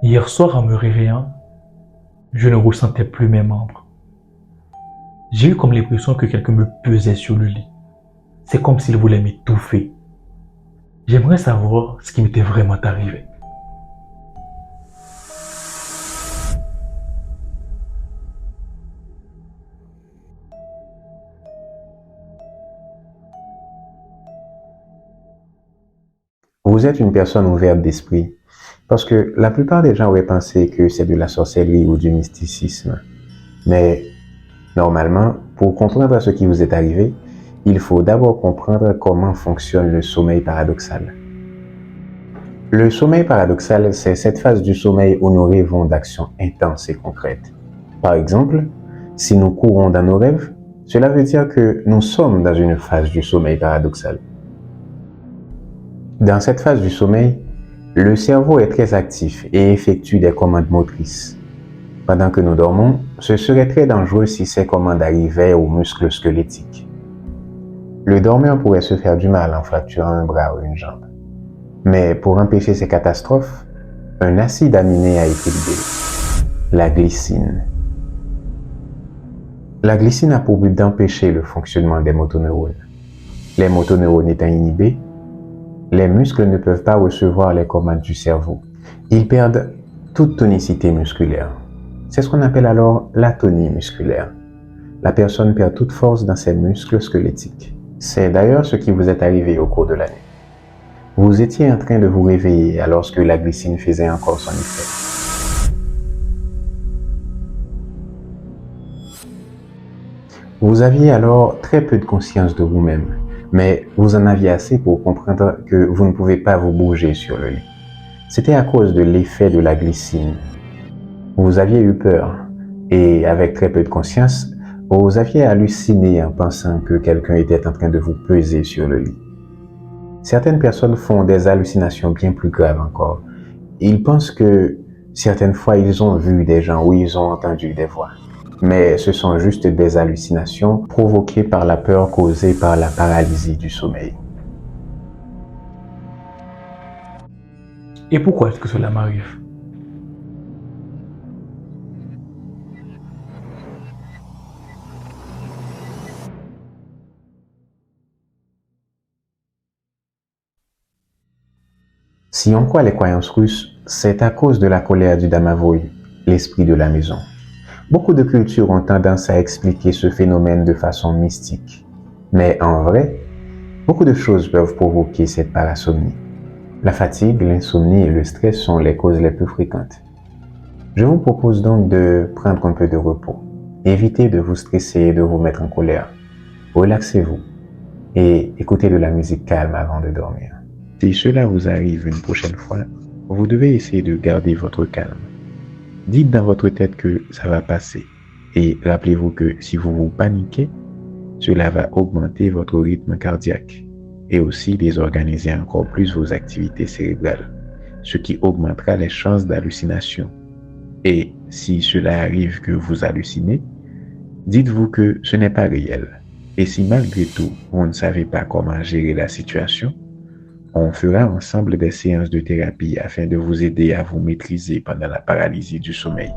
Hier soir, en me réveillant, je ne ressentais plus mes membres. J'ai eu comme l'impression que quelqu'un me pesait sur le lit. C'est comme s'il voulait m'étouffer. J'aimerais savoir ce qui m'était vraiment arrivé. Vous êtes une personne ouverte d'esprit, parce que la plupart des gens auraient pensé que c'est de la sorcellerie ou du mysticisme. Mais normalement, pour comprendre ce qui vous est arrivé, il faut d'abord comprendre comment fonctionne le sommeil paradoxal. Le sommeil paradoxal, c'est cette phase du sommeil où nous rêvons d'actions intenses et concrètes. Par exemple, si nous courons dans nos rêves, cela veut dire que nous sommes dans une phase du sommeil paradoxal. Dans cette phase du sommeil, le cerveau est très actif et effectue des commandes motrices. Pendant que nous dormons, ce serait très dangereux si ces commandes arrivaient aux muscles squelettiques. Le dormeur pourrait se faire du mal en fracturant un bras ou une jambe. Mais pour empêcher ces catastrophes, un acide aminé a été libéré, la glycine. La glycine a pour but d'empêcher le fonctionnement des motoneurones. Les motoneurones étant inhibés, les muscles ne peuvent pas recevoir les commandes du cerveau. Ils perdent toute tonicité musculaire. C'est ce qu'on appelle alors l'atonie musculaire. La personne perd toute force dans ses muscles squelettiques. C'est d'ailleurs ce qui vous est arrivé au cours de l'année. Vous étiez en train de vous réveiller alors que la glycine faisait encore son effet. Vous aviez alors très peu de conscience de vous-même, mais vous en aviez assez pour comprendre que vous ne pouvez pas vous bouger sur le lit. C'était à cause de l'effet de la glycine. Vous aviez eu peur, et avec très peu de conscience, vous aviez halluciné en pensant que quelqu'un était en train de vous peser sur le lit. Certaines personnes font des hallucinations bien plus graves encore. Ils pensent que certaines fois ils ont vu des gens ou ils ont entendu des voix. Mais ce sont juste des hallucinations provoquées par la peur causée par la paralysie du sommeil. Et pourquoi est-ce que cela m'arrive? Si on croit les croyances russes, c'est à cause de la colère du Damavoy, l'esprit de la maison. Beaucoup de cultures ont tendance à expliquer ce phénomène de façon mystique. Mais en vrai, beaucoup de choses peuvent provoquer cette parasomnie. La fatigue, l'insomnie et le stress sont les causes les plus fréquentes. Je vous propose donc de prendre un peu de repos. Évitez de vous stresser et de vous mettre en colère. Relaxez-vous et écoutez de la musique calme avant de dormir. Si cela vous arrive une prochaine fois, vous devez essayer de garder votre calme. Dites dans votre tête que ça va passer et rappelez-vous que si vous vous paniquez, cela va augmenter votre rythme cardiaque et aussi désorganiser encore plus vos activités cérébrales, ce qui augmentera les chances d'hallucination. Et si cela arrive que vous hallucinez, dites-vous que ce n'est pas réel. Et si malgré tout, vous ne savez pas comment gérer la situation, on fera ensemble des séances de thérapie afin de vous aider à vous maîtriser pendant la paralysie du sommeil.